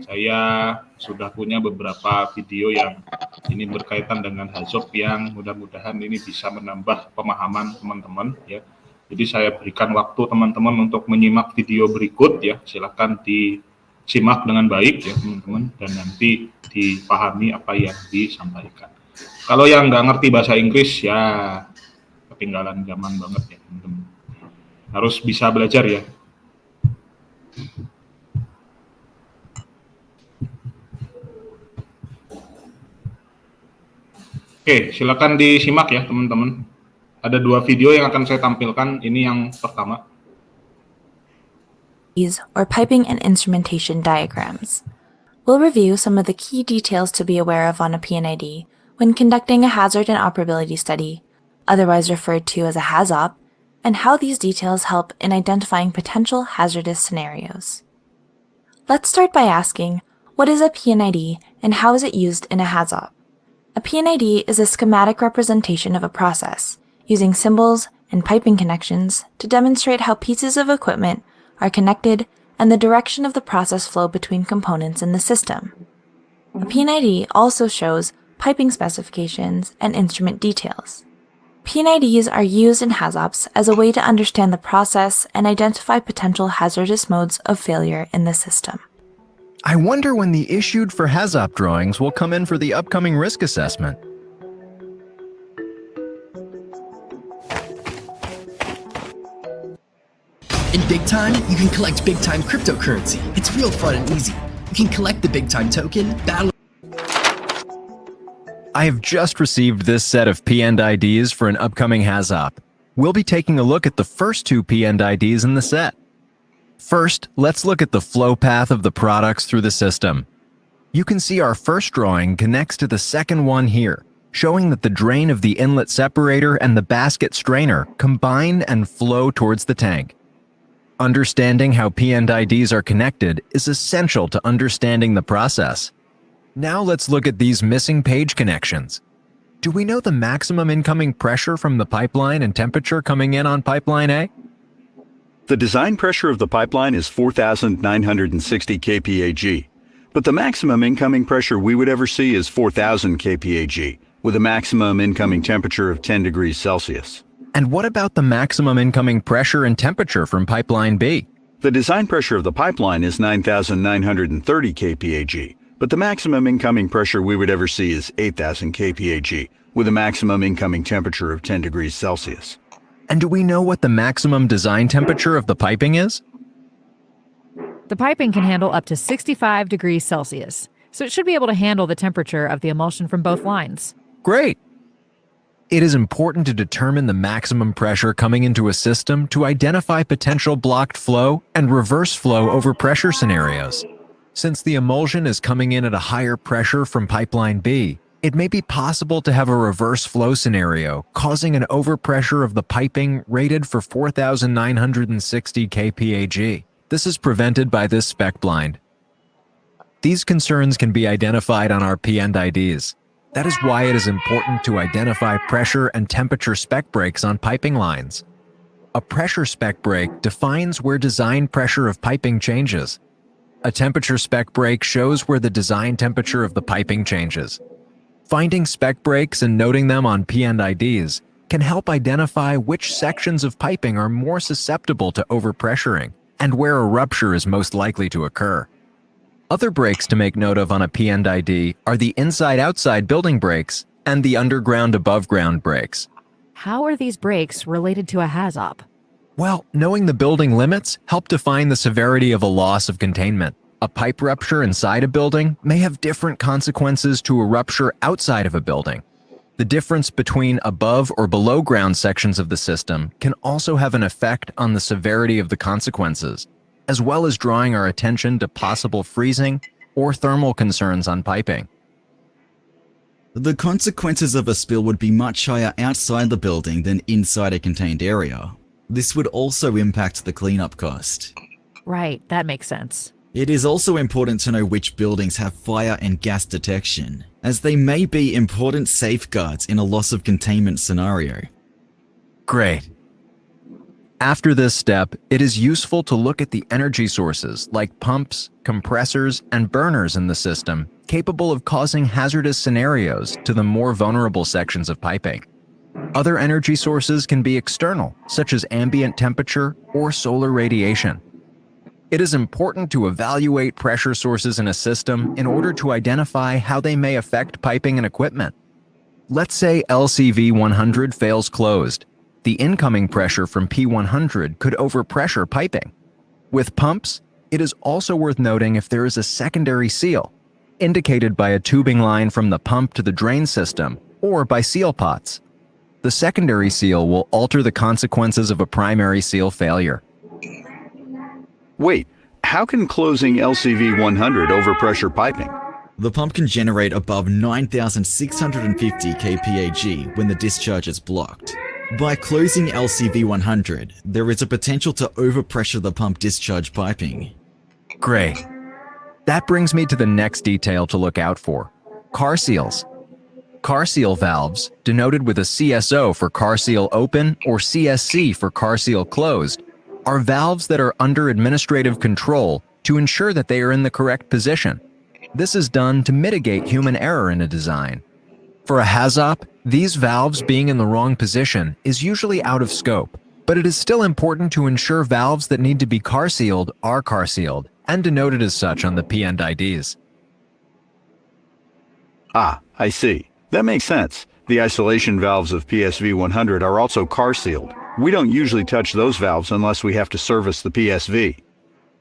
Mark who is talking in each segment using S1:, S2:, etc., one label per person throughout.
S1: Saya sudah punya beberapa video yang ini berkaitan dengan HAZOP yang mudah-mudahan ini bisa menambah pemahaman teman-teman ya. Jadi saya berikan waktu teman-teman untuk menyimak video berikut ya. Silakan disimak dengan baik ya teman-teman dan nanti dipahami apa yang disampaikan. Kalau yang nggak ngerti bahasa Inggris ya ketinggalan zaman banget ya teman-teman. Harus bisa belajar ya. Oke, silakan disimak ya teman-teman. Ada 2 video yang akan saya tampilkan. Ini yang pertama.
S2: Or piping and instrumentation diagrams. We'll review some of the key details to be aware of on a PNID when conducting a hazard and operability study, otherwise referred to as a HAZOP, and how these details help in identifying potential hazardous scenarios. Let's start by asking, what is a PNID and how is it used in a HAZOP? A PNID is a schematic representation of a process, using symbols and piping connections to demonstrate how pieces of equipment are connected and the direction of the process flow between components in the system. A PNID also shows piping specifications and instrument details. PNIDs are used in HAZOPs as a way to understand the process and identify potential hazardous modes of failure in the system.
S3: I wonder when the issued for HAZOP drawings will come in for the upcoming risk assessment.
S4: In BigTime, you can collect BigTime cryptocurrency. It's real fun and easy. You can collect the BigTime token, battle.
S3: I have just received this set of PNIDs for an upcoming HAZOP. We'll be taking a look at the first 2 PNIDs in the set. First, let's look at the flow path of the products through the system. You can see our first drawing connects to the second one here, showing that the drain of the inlet separator and the basket strainer combine and flow towards the tank. Understanding how PNIDs are connected is essential to understanding the process. Now let's look at these missing page connections. Do we know the maximum incoming pressure from the pipeline and temperature coming in on pipeline A?
S5: The design pressure of the pipeline is 4,960 kPa(g), but the maximum incoming pressure we would ever see is 4,000 kPa(g), with a maximum incoming temperature of 10 degrees Celsius.
S3: And what about the maximum incoming pressure and temperature from pipeline B?
S5: The design pressure of the pipeline is 9,930 kPa(g), but the maximum incoming pressure we would ever see is 8,000 kPa(g), with a maximum incoming temperature of 10 degrees Celsius.
S3: And do we know what the maximum design temperature of the piping is?
S6: The piping can handle up to 65 degrees Celsius, so it should be able to handle the temperature of the emulsion from both lines.
S3: Great! It is important to determine the maximum pressure coming into a system to identify potential blocked flow and reverse flow over pressure scenarios. Since the emulsion is coming in at a higher pressure from pipeline B, it may be possible to have a reverse flow scenario causing an overpressure of the piping rated for 4,960 kPa(g). This is prevented by this spec blind. These concerns can be identified on our PNIDs. That is why it is important to identify pressure and temperature spec breaks on piping lines. A pressure spec break defines where design pressure of piping changes. A temperature spec break shows where the design temperature of the piping changes. Finding spec breaks and noting them on PNIDs can help identify which sections of piping are more susceptible to overpressuring and where a rupture is most likely to occur. Other breaks to make note of on a PNID are the inside-outside building breaks and the underground-above-ground breaks.
S6: How are these breaks related to a HAZOP?
S3: Well, knowing the building limits help define the severity of a loss of containment. A pipe rupture inside a building may have different consequences to a rupture outside of a building. The difference between above or below ground sections of the system can also have an effect on the severity of the consequences, as well as drawing our attention to possible freezing or thermal concerns on piping.
S7: The consequences of a spill would be much higher outside the building than inside a contained area. This would also impact the cleanup cost.
S6: Right, that makes sense.
S7: It is also important to know which buildings have fire and gas detection, as they may be important safeguards in a loss of containment scenario.
S3: Great. After this step, it is useful to look at the energy sources like pumps, compressors, and burners in the system capable of causing hazardous scenarios to the more vulnerable sections of piping. Other energy sources can be external, such as ambient temperature or solar radiation. It is important to evaluate pressure sources in a system in order to identify how they may affect piping and equipment. Let's say LCV 100 fails closed. The incoming pressure from P100 could overpressure piping. With pumps, it is also worth noting if there is a secondary seal, indicated by a tubing line from the pump to the drain system or by seal pots. The secondary seal will alter the consequences of a primary seal failure.
S5: Wait, how can closing LCV 100 overpressure piping?
S7: The pump can generate above 9,650 kPa when the discharge is blocked. By closing LCV 100, there is a potential to overpressure the pump discharge piping.
S3: Great. That brings me to the next detail to look out for: car seals. Car seal valves, denoted with a CSO for car seal open or CSC for car seal closed, are valves that are under administrative control to ensure that they are in the correct position. This is done to mitigate human error in a design. For a HAZOP, these valves being in the wrong position is usually out of scope, but it is still important to ensure valves that need to be car sealed are car sealed and denoted as such on the P&IDs.
S5: Ah, I see. That makes sense. The isolation valves of PSV 100 are also car sealed. We don't usually touch those valves unless we have to service the PSV.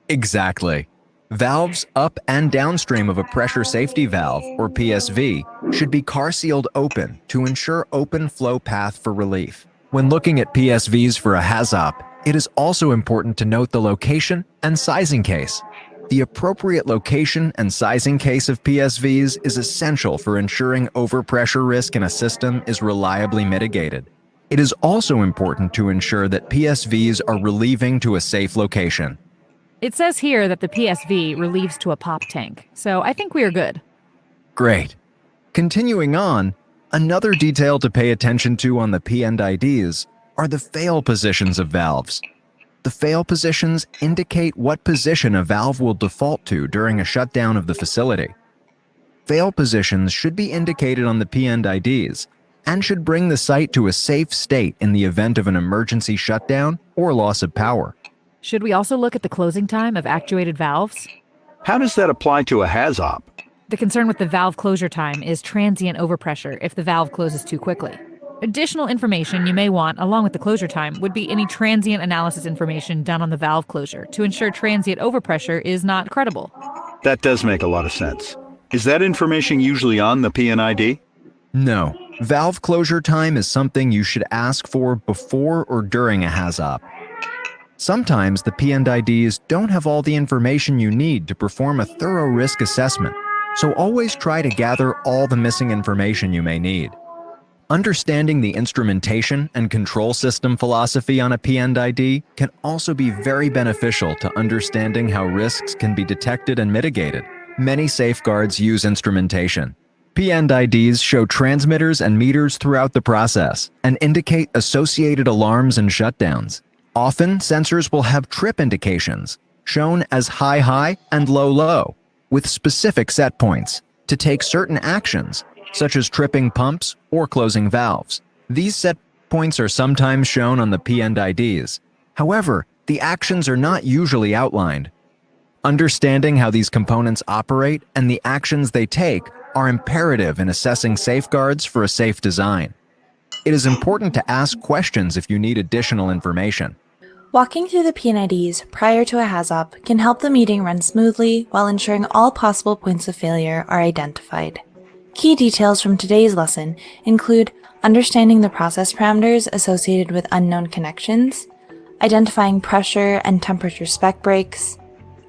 S3: Exactly. Valves up and downstream of a pressure safety valve, or PSV, should be car sealed open to ensure open flow path for relief. When looking at PSVs for a HAZOP, it is also important to note the location and sizing case. The appropriate location and sizing case of PSVs is essential for ensuring overpressure risk in a system is reliably mitigated. It is also important to ensure that PSVs are relieving to a safe location.
S6: It says here that the PSV relieves to a pop tank, so I think we are good.
S3: Great. Continuing on, another detail to pay attention to on the P&IDs are the fail positions of valves. The fail positions indicate what position a valve will default to during a shutdown of the facility. Fail positions should be indicated on the P&IDs and should bring the site to a safe state in the event of an emergency shutdown or loss of power.
S6: Should we also look at the closing time of actuated valves?
S5: How does that apply to a HAZOP?
S6: The concern with the valve closure time is transient overpressure if the valve closes too quickly. Additional information you may want along with the closure time would be any transient analysis information done on the valve closure to ensure transient overpressure is not credible.
S5: That does make a lot of sense. Is that information usually on the P&ID?
S3: No. Valve closure time is something you should ask for before or during a HAZOP. Sometimes the P&IDs don't have all the information you need to perform a thorough risk assessment, so always try to gather all the missing information you may need. Understanding the instrumentation and control system philosophy on a P&ID can also be very beneficial to understanding how risks can be detected and mitigated. Many safeguards use instrumentation. P&IDs show transmitters and meters throughout the process and indicate associated alarms and shutdowns. Often, sensors will have trip indications, shown as high-high and low-low, with specific set points to take certain actions, such as tripping pumps or closing valves. These set points are sometimes shown on the P&IDs. However, the actions are not usually outlined. Understanding how these components operate and the actions they take are imperative in assessing safeguards for a safe design. It is important to ask questions if you need additional information.
S2: Walking through the P&IDs prior to a HAZOP can help the meeting run smoothly while ensuring all possible points of failure are identified. Key details from today's lesson include understanding the process parameters associated with unknown connections, identifying pressure and temperature spec breaks,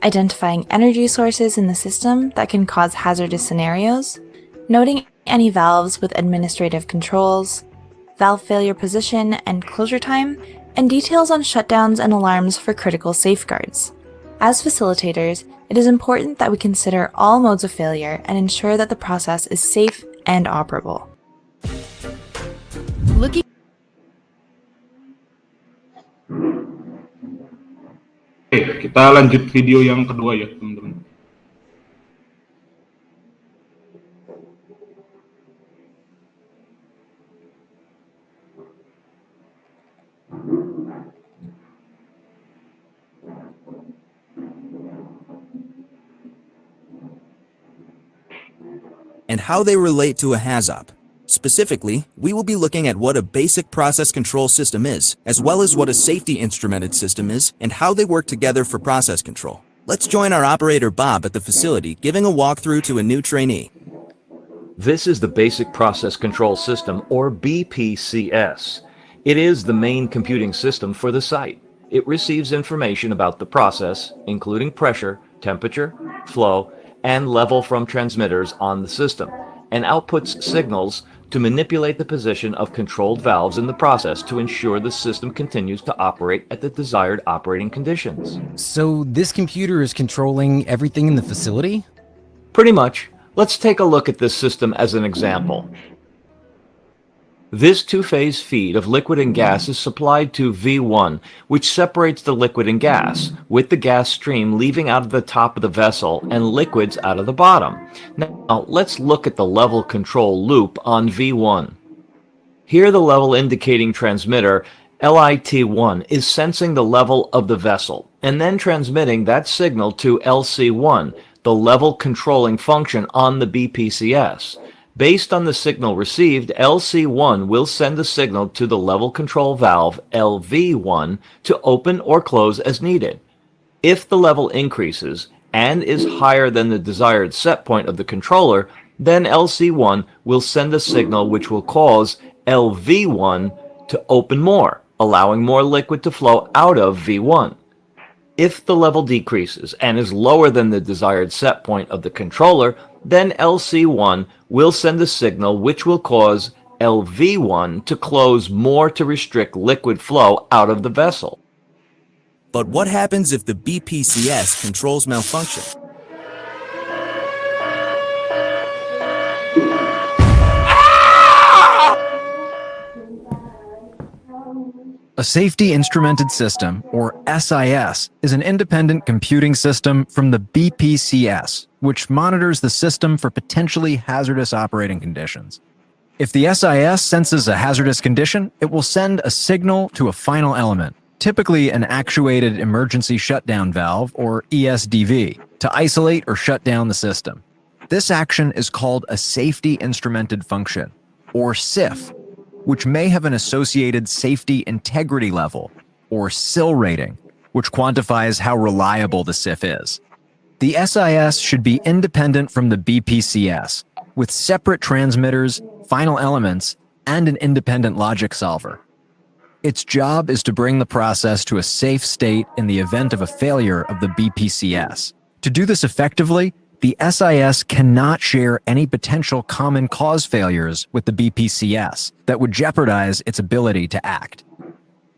S2: identifying energy sources in the system that can cause hazardous scenarios, noting any valves with administrative controls, valve failure position and closure time, and details on shutdowns and alarms for critical safeguards. As facilitators, it is important that we consider all modes of failure and ensure that the process is safe and operable.
S6: Looking
S1: Oke, kita lanjut video yang kedua ya, teman-teman.
S8: And how they relate to a HAZOP. Specifically, we will be looking at what a basic process control system is, as well as what a safety instrumented system is, and how they work together for process control. Let's join our operator Bob at the facility, giving a walkthrough to a new trainee.
S9: This is the Basic Process Control System, or BPCS. It is the main computing system for the site. It receives information about the process, including pressure, temperature, flow, and level from transmitters on the system, and outputs signals to manipulate the position of controlled valves in the process to ensure the system continues to operate at the desired operating conditions.
S10: So this computer is controlling everything in the facility?
S9: Pretty much. Let's take a look at this system as an example. This two-phase feed of liquid and gas is supplied to V1, which separates the liquid and gas, with the gas stream leaving out of the top of the vessel and liquids out of the bottom. Now, let's look at the level control loop on V1. Here, the level indicating transmitter, LIT1, is sensing the level of the vessel, and then transmitting that signal to LC1, the level controlling function on the BPCS. Based on the signal received, LC1 will send a signal to the level control valve, LV1, to open or close as needed. If the level increases and is higher than the desired set point of the controller, then LC1 will send a signal which will cause LV1 to open more, allowing more liquid to flow out of V1. If the level decreases and is lower than the desired set point of the controller, then LC1 will send a signal which will cause LV1 to close more to restrict liquid flow out of the vessel.
S8: But what happens if the BPCS controls malfunction?
S3: A safety instrumented system, or SIS, is an independent computing system from the BPCS, which monitors the system for potentially hazardous operating conditions. If the SIS senses a hazardous condition, it will send a signal to a final element, typically an actuated emergency shutdown valve, or ESDV, to isolate or shut down the system. This action is called a safety instrumented function, or SIF, which may have an associated safety integrity level, or SIL rating, which quantifies how reliable the SIF is. The SIS should be independent from the BPCS, with separate transmitters, final elements, and an independent logic solver. Its job is to bring the process to a safe state in the event of a failure of the BPCS. To do this effectively, the SIS cannot share any potential common cause failures with the BPCS that would jeopardize its ability to act.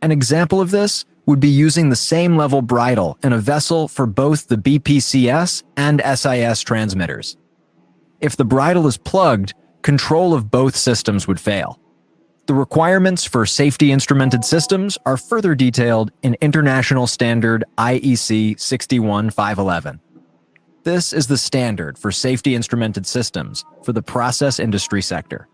S3: An example of this would be using the same level bridle in a vessel for both the BPCS and SIS transmitters. If the bridle is plugged, control of both systems would fail. The requirements for safety instrumented systems are further detailed in International Standard IEC 61511. This is the standard for safety instrumented systems for the process industry sector.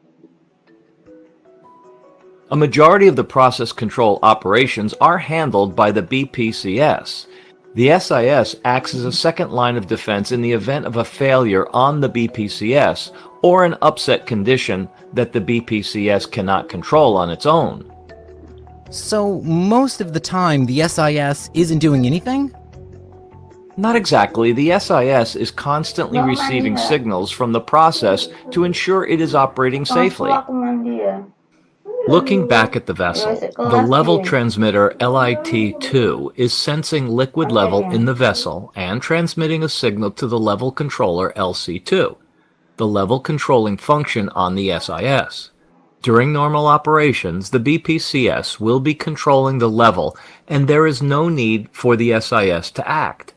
S9: A majority of the process control operations are handled by the BPCS. The SIS acts as a second line of defense in the event of a failure on the BPCS or an upset condition that the BPCS cannot control on its own.
S10: So most of the time, the SIS isn't doing anything?
S9: Not exactly. The SIS is constantly receiving signals from the process to ensure it is operating safely. Looking back at the vessel, the level transmitter LIT2 is sensing liquid level in the vessel and transmitting a signal to the level controller LC2, the level controlling function on the SIS. During normal operations, the BPCS will be controlling the level, and there is no need for the SIS to act.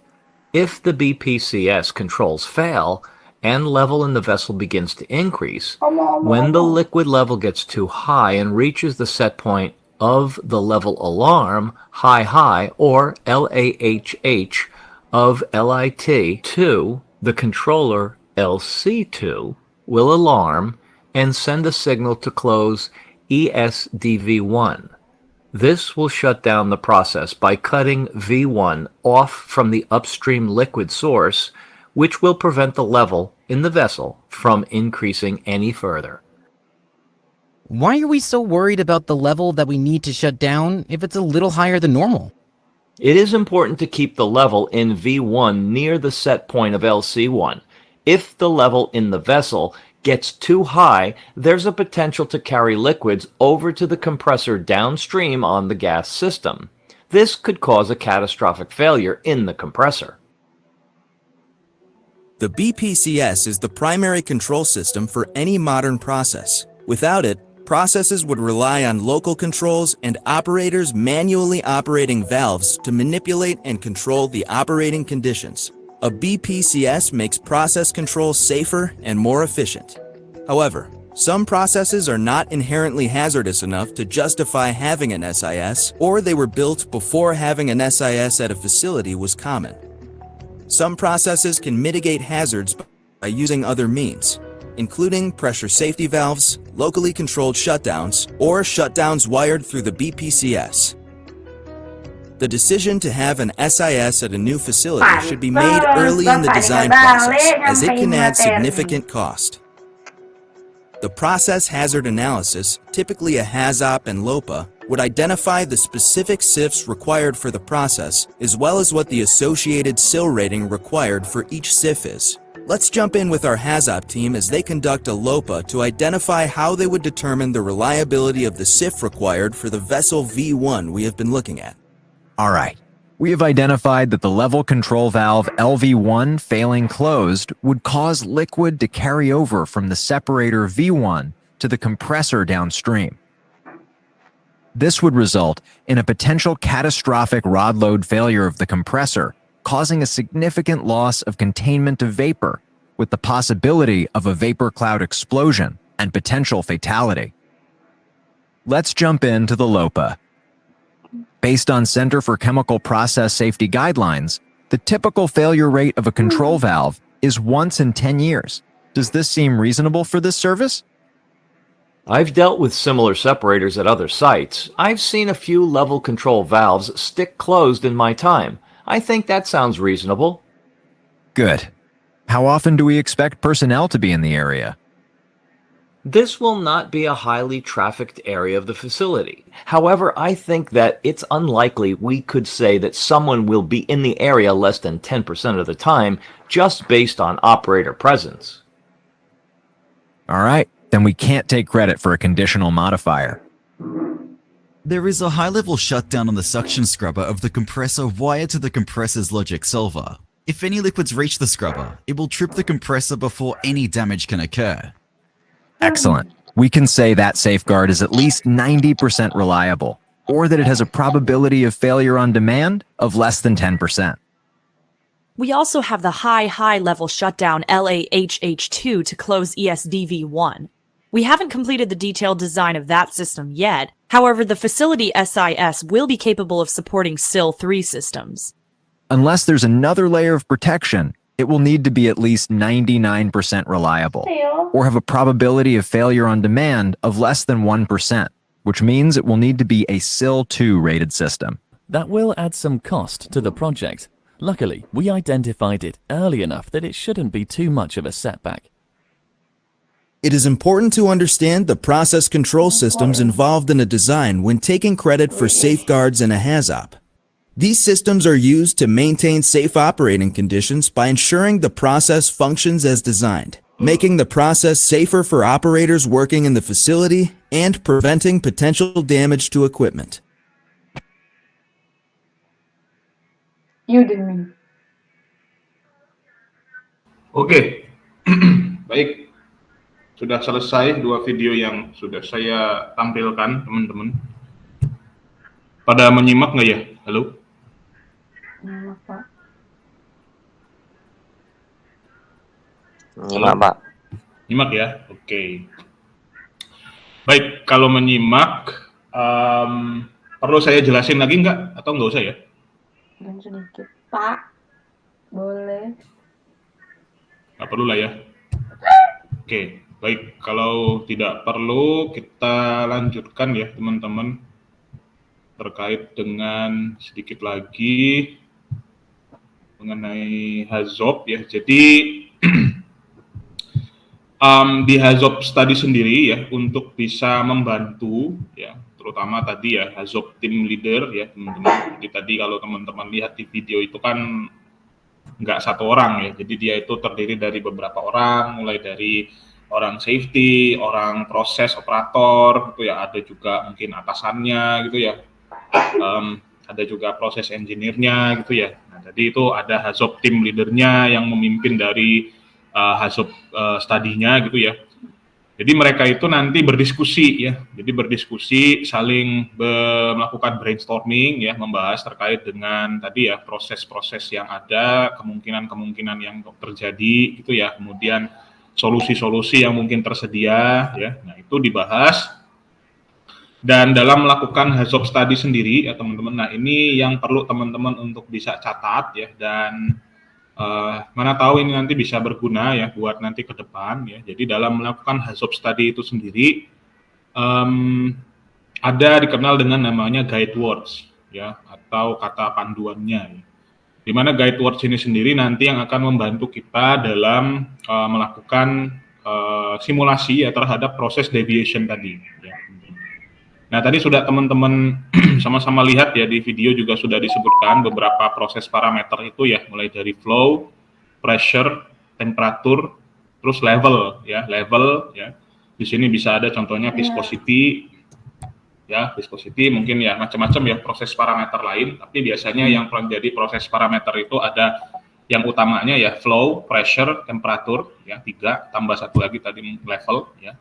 S9: If the BPCS controls fail, and level in the vessel begins to increase, when the liquid level gets too high and reaches the set point of the level alarm, high high, or LAHH of LIT to the controller LC2 will alarm and send a signal to close ESDV1. This will shut down the process by cutting V1 off from the upstream liquid source, which will prevent the level in the vessel from increasing any further.
S10: Why are we so worried about the level that we need to shut down if it's a little higher than normal?
S9: It is important to keep the level in V1 near the set point of LC1. If the level in the vessel gets too high, there's a potential to carry liquids over to the compressor downstream on the gas system. This could cause a catastrophic failure in the compressor.
S8: The BPCS is the primary control system for any modern process. Without it, processes would rely on local controls and operators manually operating valves to manipulate and control the operating conditions. A BPCS makes process control safer and more efficient. However, some processes are not inherently hazardous enough to justify having an SIS, or they were built before having an SIS at a facility was common. Some processes can mitigate hazards by using other means, including pressure safety valves, locally controlled shutdowns, or shutdowns wired through the BPCS. The decision to have an SIS at a new facility should be made early in the design process, as it can add significant cost. The process hazard analysis, typically a HAZOP and LOPA, would identify the specific SIFs required for the process, as well as what the associated SIL rating required for each SIF is. Let's jump in with our HAZOP team as they conduct a LOPA to identify how they would determine the reliability of the SIF required for the vessel V1 we have been looking at.
S3: All right. We have identified that the level control valve LV1 failing closed would cause liquid to carry over from the separator V1 to the compressor downstream. This would result in a potential catastrophic rod load failure of the compressor, causing a significant loss of containment of vapor, with the possibility of a vapor cloud explosion and potential fatality. Let's jump into the LOPA. Based on Center for Chemical Process Safety guidelines, the typical failure rate of a control valve is once in 10 years. Does this seem reasonable for this service?
S9: I've dealt with similar separators at other sites. I've seen a few level control valves stick closed in my time. I think that sounds reasonable.
S3: Good. How often do we expect personnel to be in the area?
S9: This will not be a highly trafficked area of the facility. However, I think that it's unlikely we could say that someone will be in the area less than 10% of the time, just based on operator presence.
S3: All right, then we can't take credit for a conditional modifier.
S7: There is a high-level shutdown on the suction scrubber of the compressor wired to the compressor's logic solver. If any liquids reach the scrubber, it will trip the compressor before any damage can occur.
S3: Excellent. We can say that safeguard is at least 90% reliable, or that it has a probability of failure on demand of less than 10%.
S11: We also have the high level shutdown LAHH2 to close ESDV1. We haven't completed the detailed design of that system yet. However, the facility SIS will be capable of supporting SIL-3 systems.
S3: Unless there's another layer of protection, it will need to be at least 99% reliable, or have a probability of failure on demand of less than 1%, which means it will need to be a SIL-2 rated system.
S12: That will add some cost to the project. Luckily, we identified it early enough that it shouldn't be too much of a setback.
S8: It is important to understand the process control systems involved in a design when taking credit for safeguards in a HAZOP. These systems are used to maintain safe operating conditions by ensuring the process functions as designed, making the process safer for operators working in the facility and preventing potential damage to equipment.
S1: Oke, baik. Sudah selesai dua video yang sudah saya tampilkan, teman-teman. Pada menyimak nggak ya? Halo?
S13: Nyimak, Pak.
S1: Nyimak, Pak. Nyimak ya? Oke. Baik, kalau menyimak, Perlu saya jelasin lagi nggak? Atau nggak usah ya?
S13: Dan sedikit, Pak. Boleh.
S1: Nggak perlu lah ya. Oke, baik. Kalau tidak perlu, kita lanjutkan ya teman-teman. Terkait dengan sedikit lagi mengenai HAZOP ya. Jadi di HAZOP study sendiri ya, untuk bisa membantu ya, terutama tadi ya HAZOP team leader ya teman-teman. Jadi tadi kalau teman-teman lihat di video itu kan nggak satu orang ya, jadi dia itu terdiri dari beberapa orang, mulai dari orang safety, orang proses operator gitu ya, ada juga mungkin atasannya gitu ya, ada juga proses engineer-nya gitu ya. Nah, jadi itu ada HAZOP team leader-nya yang memimpin dari HAZOP study-nya gitu ya. Jadi mereka itu nanti berdiskusi ya, jadi berdiskusi, saling melakukan brainstorming ya, membahas terkait dengan tadi ya proses-proses yang ada, kemungkinan-kemungkinan yang terjadi gitu ya, kemudian solusi-solusi yang mungkin tersedia ya. Nah, itu dibahas. Dan dalam melakukan HAZOP study sendiri ya teman-teman, nah ini yang perlu teman-teman untuk bisa catat ya, dan mana tahu ini nanti bisa berguna ya buat nanti ke depan ya. Jadi dalam melakukan HAZOP study itu sendiri ada dikenal dengan namanya guide words ya, atau kata panduannya ya. Di mana guide words ini sendiri nanti yang akan membantu kita dalam melakukan simulasi ya terhadap proses deviation tadi ya. Nah, tadi sudah teman-teman sama-sama lihat ya, di video juga sudah disebutkan beberapa proses parameter itu ya, mulai dari flow, pressure, temperatur, terus level ya, Di sini bisa ada contohnya viscosity ya, viscosity mungkin ya macam-macam ya proses parameter lain, tapi biasanya yang menjadi proses parameter itu ada yang utamanya ya flow, pressure, temperatur ya, 3 tambah satu lagi tadi level ya.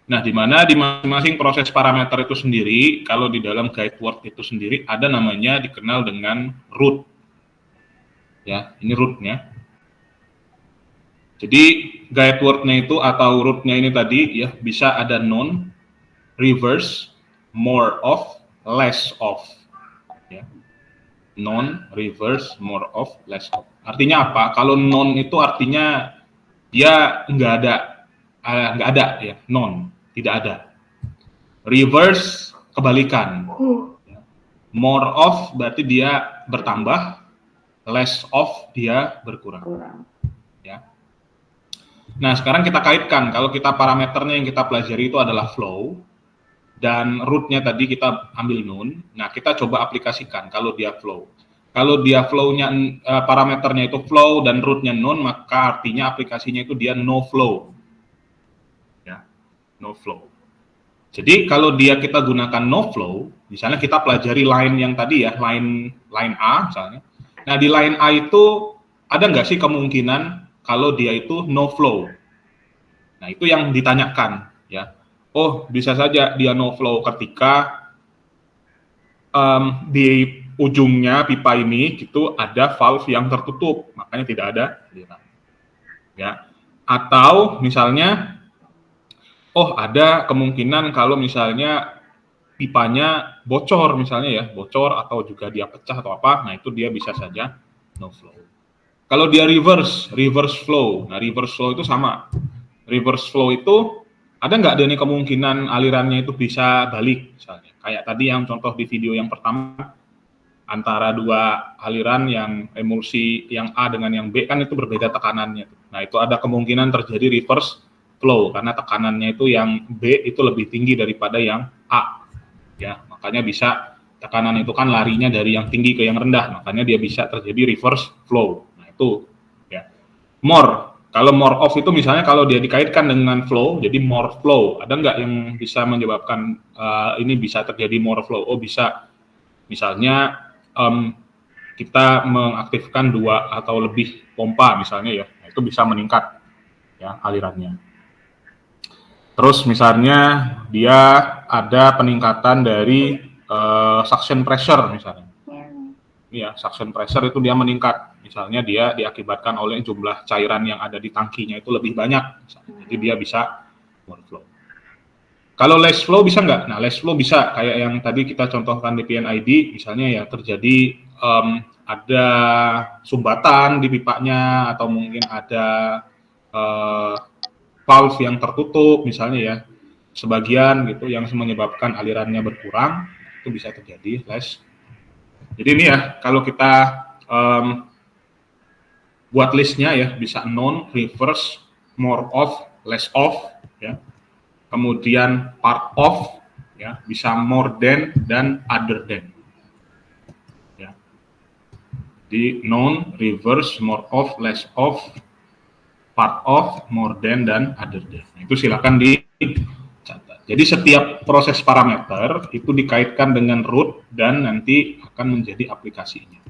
S1: Nah, di mana di masing-masing proses parameter itu sendiri, kalau di dalam guide word itu sendiri ada namanya dikenal dengan root. Ya, ini rootnya. Jadi guide word-nya itu atau root-nya ini tadi ya bisa ada non, reverse, more of, less of. Ya. Non, reverse, more of, less of. Artinya apa? Kalau non itu artinya dia nggak ada ya, non. Tidak ada. Reverse, kebalikan. More of berarti dia bertambah, less of dia berkurang. Ya. Nah, sekarang kita kaitkan, kalau kita parameternya yang kita pelajari itu adalah flow, dan root-nya tadi kita ambil non. Nah, kita coba aplikasikan kalau dia flow. Kalau dia flow-nya, parameternya itu flow dan root-nya non, maka artinya aplikasinya itu dia no flow. No flow. Jadi kalau dia kita gunakan no flow, misalnya kita pelajari line yang tadi ya, line A misalnya. Nah, di line A itu ada nggak sih kemungkinan kalau dia itu no flow? Nah, itu yang ditanyakan ya. Oh, bisa saja dia no flow ketika di ujungnya pipa ini gitu ada valve yang tertutup, makanya tidak ada aliran. Ya. Atau misalnya ada kemungkinan kalau misalnya pipanya bocor misalnya ya, bocor atau juga dia pecah atau apa, nah itu dia bisa saja no flow. Kalau dia reverse flow, nah reverse flow itu sama. Reverse flow itu ada nggak ada nih kemungkinan alirannya itu bisa balik misalnya. Kayak tadi yang contoh di video yang pertama, antara dua aliran yang emulsi yang A dengan yang B kan itu berbeda tekanannya. Nah itu ada kemungkinan terjadi reverse flow karena tekanannya itu yang B itu lebih tinggi daripada yang A ya, makanya bisa tekanan itu kan larinya dari yang tinggi ke yang rendah, makanya dia bisa terjadi reverse flow. Nah itu ya. More, kalau more of itu misalnya kalau dia dikaitkan dengan flow, jadi more flow, ada nggak yang bisa menyebabkan ini bisa terjadi more flow? Oh bisa, misalnya kita mengaktifkan 2 atau lebih pompa misalnya ya, nah, itu bisa meningkat ya alirannya. Terus misalnya dia ada peningkatan dari suction pressure misalnya. Ya, suction pressure itu dia meningkat. Misalnya dia diakibatkan oleh jumlah cairan yang ada di tangkinya itu lebih banyak. Misalnya. Jadi dia bisa overflow. Kalau less flow bisa nggak? Nah, less flow bisa, kayak yang tadi kita contohkan di PNID, misalnya ya terjadi ada sumbatan di pipanya, atau mungkin ada valve yang tertutup, misalnya ya, sebagian gitu, yang menyebabkan alirannya berkurang, itu bisa terjadi less. Jadi ini ya, kalau kita buat listnya ya, bisa known, reverse, more of, less of, ya. Kemudian part of, ya, bisa more than dan other than. Ya. Di known, reverse, more of, less of, part of, more than dan other than. Itu silakan dicatat. Jadi setiap proses parameter itu dikaitkan dengan root dan nanti akan menjadi aplikasinya.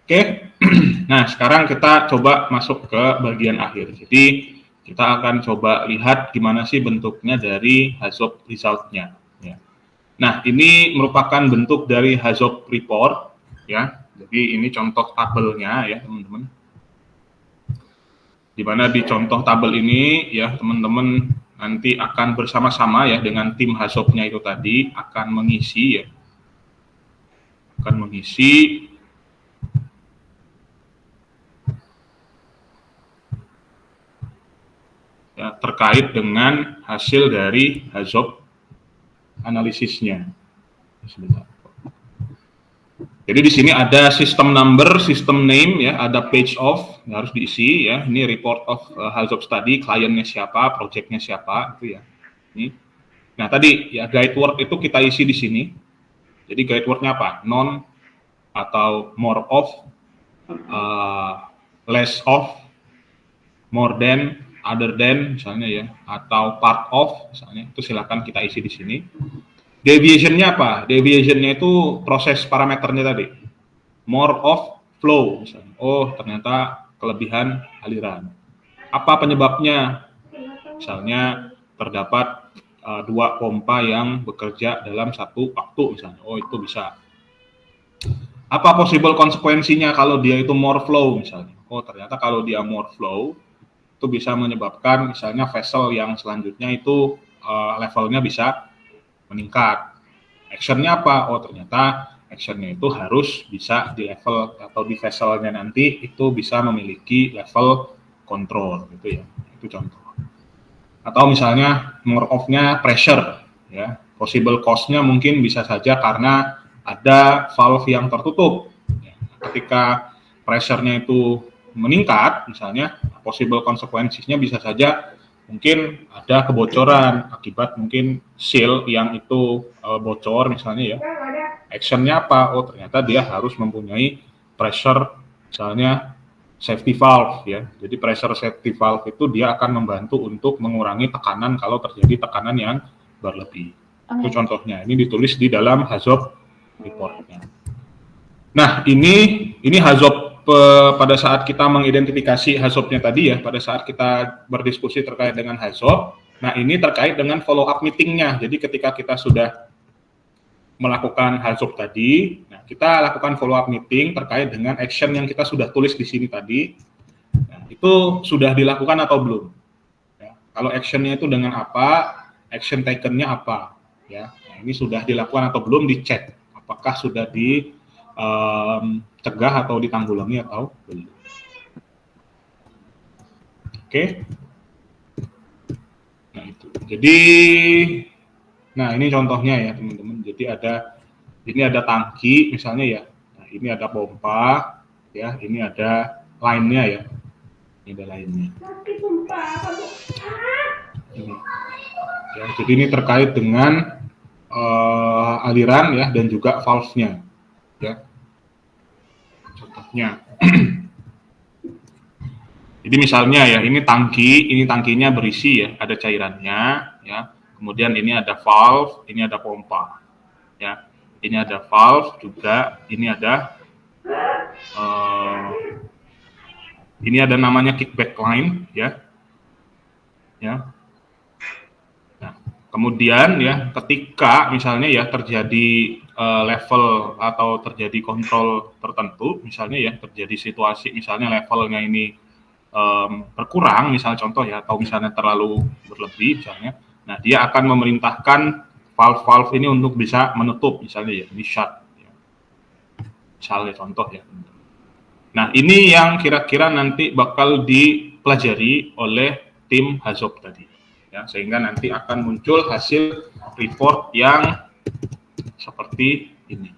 S1: Oke. Nah, sekarang kita coba masuk ke bagian akhir. Jadi kita akan coba lihat gimana sih bentuknya dari HAZOP result-nya. Ya. Nah, ini merupakan bentuk dari HAZOP report, ya. Jadi ini contoh tabelnya ya, teman-teman. Di mana di contoh tabel ini ya, teman-teman nanti akan bersama-sama ya dengan tim HAZOP-nya itu tadi akan mengisi ya. Akan mengisi ya, terkait dengan hasil dari HAZOP analisisnya. Sebentar. Jadi di sini ada system number, system name ya, ada page of yang harus diisi ya. Ini report of HAZOP study, kliennya siapa, projectnya siapa, itu ya. Ini. Nah tadi ya guide word itu kita isi di sini. Jadi guide wordnya apa? Non atau more of, less of, more than, other than misalnya ya, atau part of misalnya, itu silakan kita isi di sini. Deviation-nya apa? Deviation-nya itu proses parameternya tadi. More of flow misalnya. Oh, ternyata kelebihan aliran. Apa penyebabnya? Misalnya terdapat dua pompa yang bekerja dalam satu waktu misalnya. Oh, itu bisa. Apa possible konsekuensinya kalau dia itu more flow misalnya? Oh, ternyata kalau dia more flow itu bisa menyebabkan misalnya vessel yang selanjutnya itu levelnya bisa meningkat. Actionnya apa? Oh, ternyata actionnya itu harus bisa di level atau di vesselnya nanti itu bisa memiliki level control gitu ya. Itu contoh. Atau misalnya more of-nya pressure ya. Possible cause-nya mungkin bisa saja karena ada valve yang tertutup. Ketika pressure-nya itu meningkat misalnya, possible konsekuensinya bisa saja mungkin ada kebocoran akibat mungkin seal yang itu bocor misalnya ya. Action-nya apa? Oh, ternyata dia harus mempunyai pressure misalnya safety valve ya. Jadi pressure safety valve itu dia akan membantu untuk mengurangi tekanan kalau terjadi tekanan yang berlebih. Itu contohnya. Ini ditulis di dalam HAZOP report-nya. Nah, ini HAZOP pada saat kita mengidentifikasi HAZOP-nya tadi ya, pada saat kita berdiskusi terkait dengan HAZOP, nah ini terkait dengan follow up meeting-nya. Jadi ketika kita sudah melakukan HAZOP tadi, nah kita lakukan follow up meeting terkait dengan action yang kita sudah tulis di sini tadi. Nah, itu sudah dilakukan atau belum? Ya, kalau action-nya itu dengan apa, action taken-nya apa? Ya, nah, ini sudah dilakukan atau belum, dicek apakah sudah cegah atau ditanggulangi atau belum. Oke. Nah itu. Jadi, nah ini contohnya ya teman-teman. Jadi ini ada tangki misalnya ya. Nah ini ada pompa, ya. Ini ada line-nya ya. Ini ada line-nya. Ini. Ya, jadi ini terkait dengan aliran ya dan juga valve-nya. Ya. Contohnya. Jadi misalnya ya, ini tangkinya berisi ya, ada cairannya ya. Kemudian ini ada valve, ini ada pompa. Ya. Ini ada valve juga, ini ada namanya kickback line ya. Ya. Nah, kemudian ya ketika misalnya ya terjadi level atau terjadi kontrol tertentu, misalnya ya terjadi situasi misalnya levelnya ini berkurang, misalnya contoh ya, atau misalnya terlalu berlebih misalnya, nah dia akan memerintahkan valve-valve ini untuk bisa menutup, misalnya ya, ini shut, ya. Misalnya contoh ya. Nah ini yang kira-kira nanti bakal dipelajari oleh tim HAZOP tadi, ya, sehingga nanti akan muncul hasil report yang seperti ini.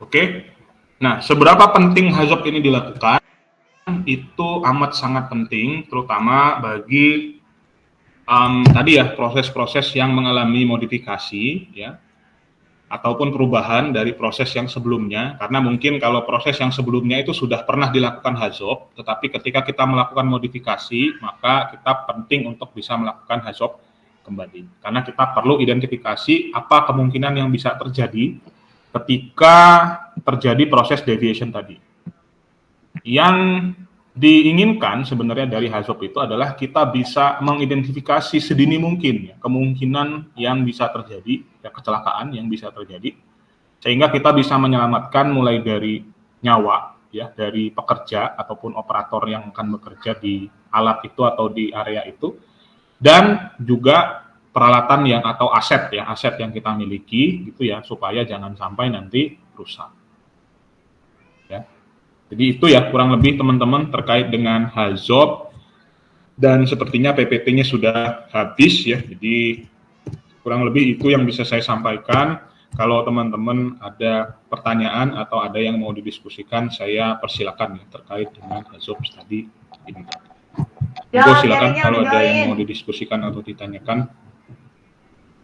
S1: Oke, nah seberapa penting HAZOP ini dilakukan? Itu amat sangat penting, terutama bagi tadi ya proses-proses yang mengalami modifikasi, ya, ataupun perubahan dari proses yang sebelumnya, karena mungkin kalau proses yang sebelumnya itu sudah pernah dilakukan HAZOP, tetapi ketika kita melakukan modifikasi, maka kita penting untuk bisa melakukan HAZOP kembali, karena kita perlu identifikasi apa kemungkinan yang bisa terjadi ketika terjadi proses deviation tadi. Yang diinginkan sebenarnya dari HAZOP itu adalah kita bisa mengidentifikasi sedini mungkin ya, kemungkinan yang bisa terjadi, ya, kecelakaan yang bisa terjadi, sehingga kita bisa menyelamatkan mulai dari nyawa, ya, dari pekerja ataupun operator yang akan bekerja di alat itu atau di area itu, dan juga peralatan yang atau aset ya, aset yang kita miliki gitu ya, supaya jangan sampai nanti rusak. Ya. Jadi itu ya kurang lebih teman-teman terkait dengan HAZOP, dan sepertinya PPT-nya sudah habis ya. Jadi kurang lebih itu yang bisa saya sampaikan. Kalau teman-teman ada pertanyaan atau ada yang mau didiskusikan, saya persilakan ya terkait dengan HAZOP tadi ini. Silakan kalau ada yang mau didiskusikan atau ditanyakan.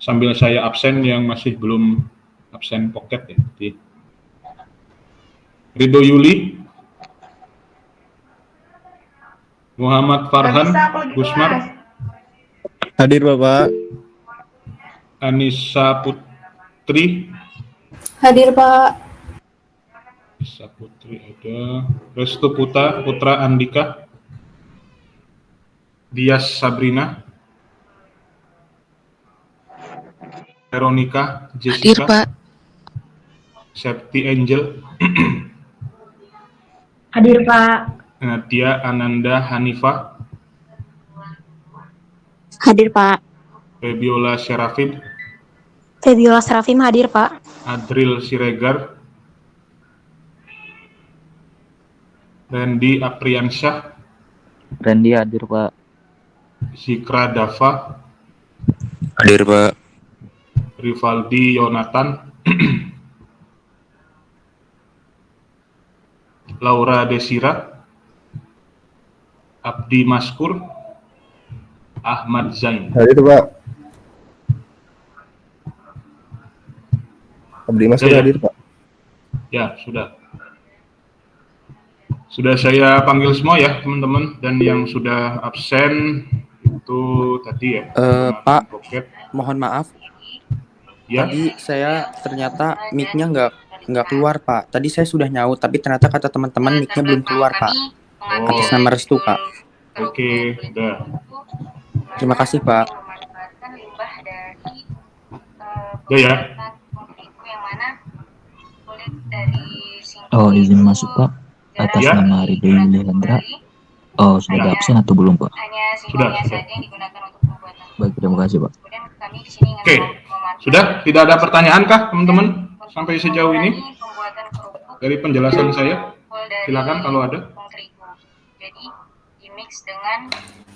S1: Sambil saya absen yang masih belum absen pocket ya. Jadi Ridho Yuli, Muhammad Farhan, Gusmar.
S14: Hadir Bapak.
S1: Anissa Putri.
S15: Hadir Pak.
S1: Anissa Putri ada. Restu Putra Andika. Dias Sabrina. Veronica Jessica.
S15: Hadir Pak.
S1: Septi Angel.
S13: Hadir Pak.
S1: Nadia Ananda Hanifa.
S15: Hadir Pak.
S1: Febiola Serafim.
S15: Febiola Serafim hadir Pak.
S1: Adril Siregar. Randy Apriansyah.
S16: Randy hadir Pak.
S1: Zikra Dava.
S14: Hadir Pak.
S1: Rivaldi Yonatan. Laura Desira. Abdi Maskur. Ahmad Zain.
S14: Hadir Pak. Abdi Maskur
S1: ya,
S14: hadir Pak.
S1: Ya, sudah. Sudah saya panggil semua ya teman-teman, dan yang sudah absen itu tadi ya.
S17: Pak,
S1: Pocket.
S17: mohon maaf.
S1: Ya.
S17: Tadi saya ternyata mic-nya nggak keluar Pak. Tadi saya sudah nyaut, tapi ternyata kata teman-teman mic-nya belum keluar Pak. Atas nama Restu Pak.
S1: Oke, udah.
S17: Terima kasih Pak.
S1: Udah ya.
S16: Oh, izin masuk Pak. Atas nama Ridho Yulihandra. Oh, sudah ada absen atau belum Pak?
S1: Sudah.
S16: Baik, terima kasih Pak.
S1: Oke, sudah? Tidak ada pertanyaan kah teman-teman sampai sejauh ini dari penjelasan saya? Silakan kalau ada.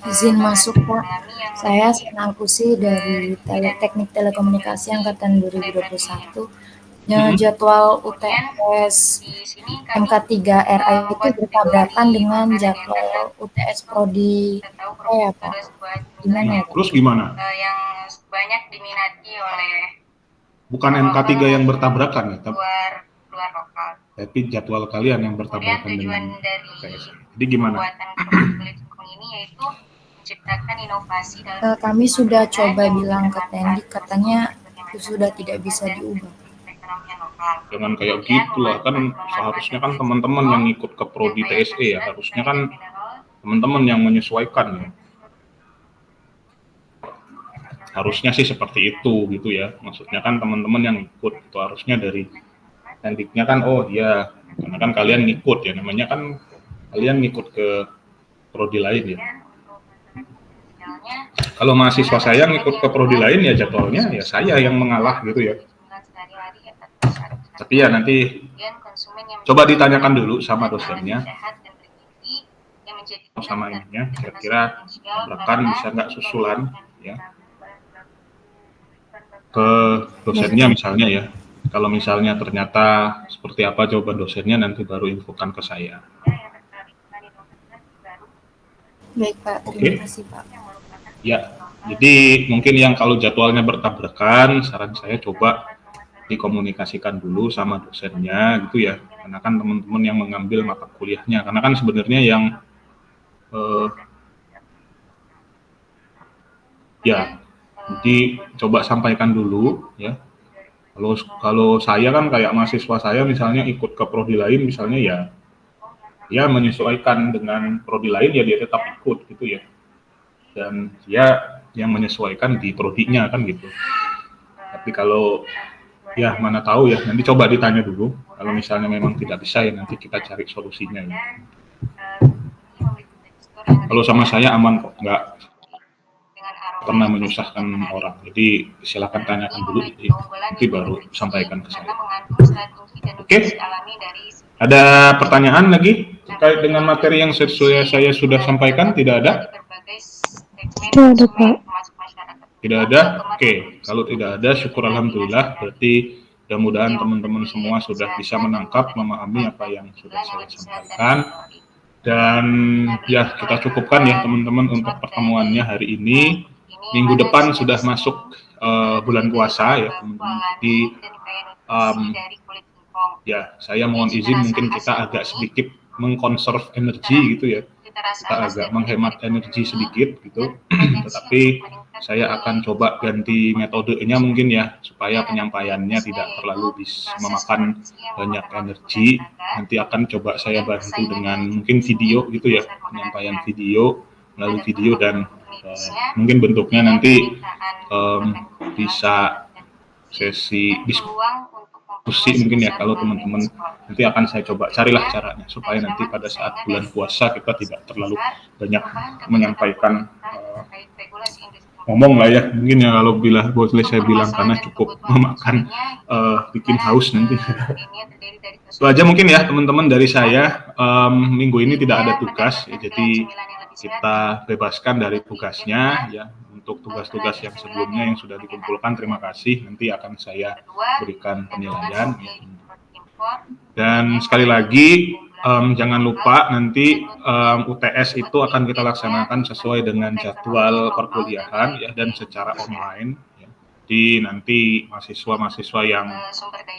S18: Izin masuk Pak. Saya Senang Kusi dari Teknik Telekomunikasi Angkatan 2021. Jadwal UTS MK3RA itu bertabrakan dengan jadwal UTS Prodi ya Pak. Gimana ya?
S1: Terus gimana?
S19: Yang banyak diminati oleh
S1: bukan MK3 yang bertabrakan ya,
S19: luar lokal.
S1: Tapi jadwal kalian yang bertabrakan dengan UTS. Jadi gimana?
S19: Ini yaitu menciptakan inovasi dalam
S18: kami sudah coba bilang ke Tendik, katanya itu sudah tidak bisa diubah.
S1: Jangan kayak gitulah, kan seharusnya kan teman-teman yang ikut ke Prodi TSE ya, harusnya kan teman-teman yang menyesuaikan ya. Harusnya sih seperti itu gitu ya, maksudnya kan teman-teman yang ikut itu harusnya dari pendiknya kan, oh ya, karena kan kalian ngikut ya, namanya kan kalian ngikut ke prodi lain ya. Kalau mahasiswa saya ngikut ke prodi lain ya jadwalnya ya saya yang mengalah gitu ya. Tapi ya nanti coba ditanyakan dulu sama dosennya, sama ininya, kira-kira tabrakan bisa nggak susulan ya ke dosennya misalnya ya. Kalau misalnya ternyata seperti apa jawaban dosennya, nanti baru infokan ke saya.
S18: Baik Pak, terima kasih Pak.
S1: Ya, jadi mungkin yang kalau jadwalnya bertabrakan, saran saya coba dikomunikasikan dulu sama dosennya gitu ya. Karena kan teman-teman yang mengambil mata kuliahnya, karena kan sebenarnya yang ya, jadi coba sampaikan dulu ya. Kalau saya kan kayak mahasiswa saya misalnya ikut ke prodi lain misalnya ya menyesuaikan dengan prodi lain ya dia tetap ikut gitu ya. Dan dia yang menyesuaikan di prodinya kan gitu. Tapi kalau ya mana tahu ya, nanti coba ditanya dulu. Kalau misalnya memang tidak bisa ya nanti kita cari solusinya ya. Kalau sama saya aman kok, nggak pernah menyusahkan orang. Jadi silakan tanyakan dulu, nanti baru sampaikan ke saya. Oke. Ada pertanyaan lagi terkait dengan materi yang saya sudah sampaikan? Tidak ada?
S15: Tidak ada, Pak.
S1: Tidak ada? Oke. Kalau tidak ada, syukur alhamdulillah. Berarti mudah-mudahan teman-teman semua sudah bisa menangkap, memahami apa yang sudah saya sampaikan. Dan ya kita cukupkan ya teman-teman untuk pertemuannya hari ini. Minggu depan sudah masuk bulan puasa ya teman-teman. Jadi ya saya mohon izin mungkin kita agak sedikit mengkonserv energi gitu ya. Kita agak menghemat energi sedikit gitu. Tetapi saya akan coba ganti metodenya mungkin ya supaya penyampaiannya tidak terlalu memakan banyak energi. Nanti akan coba saya bantu dengan mungkin video gitu ya, penyampaian video melalui video dan mungkin bentuknya nanti bisa sesi diskusi mungkin ya. Kalau teman-teman nanti akan saya coba carilah caranya supaya nanti pada saat bulan puasa kita tidak terlalu banyak menyampaikan ngomong lah ya mungkin ya, kalau boleh saya bilang, karena cukup memakan bikin haus nanti. Itu aja mungkin ya teman-teman dari saya. Minggu ini tidak ada tugas ya, jadi kita bebaskan dari tugasnya ya. Untuk tugas-tugas yang sebelumnya yang sudah dikumpulkan, terima kasih, nanti akan saya berikan penilaian ya. Dan sekali lagi jangan lupa nanti UTS itu akan kita laksanakan sesuai dengan jadwal perkuliahan ya, dan secara online ya. Jadi nanti mahasiswa-mahasiswa yang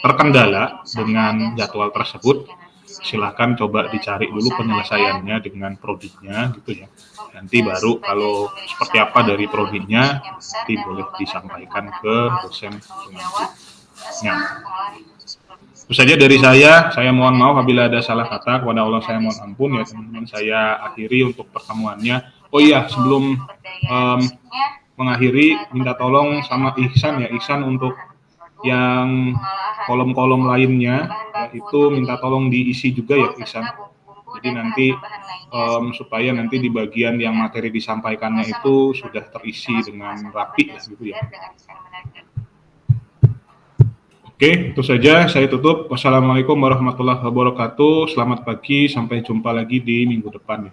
S1: terkendala dengan jadwal tersebut silahkan coba dicari dulu penyelesaiannya dengan prodinya gitu ya. Nanti baru kalau seperti apa dari prodinya nanti boleh disampaikan ke dosen pengajarnya. Itu saja dari saya mohon maaf apabila ada salah kata, kepada Allah saya mohon ampun ya teman-teman. Saya akhiri untuk pertemuannya. Oh iya, sebelum mengakhiri minta tolong sama Ihsan untuk yang kolom-kolom lainnya ya, itu minta tolong diisi juga ya Ihsan. Jadi nanti supaya nanti di bagian yang materi disampaikannya itu sudah terisi dengan rapi ya, gitu ya. Oke, itu saja saya tutup. Wassalamualaikum warahmatullahi wabarakatuh. Selamat pagi, sampai jumpa lagi di minggu depan ya.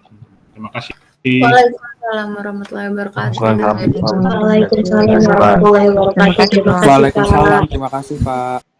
S1: Terima kasih.
S18: Waalaikumsalam warahmatullahi wabarakatuh.
S17: Waalaikumsalam warahmatullahi wabarakatuh. Waalaikumsalam, terima kasih Pak.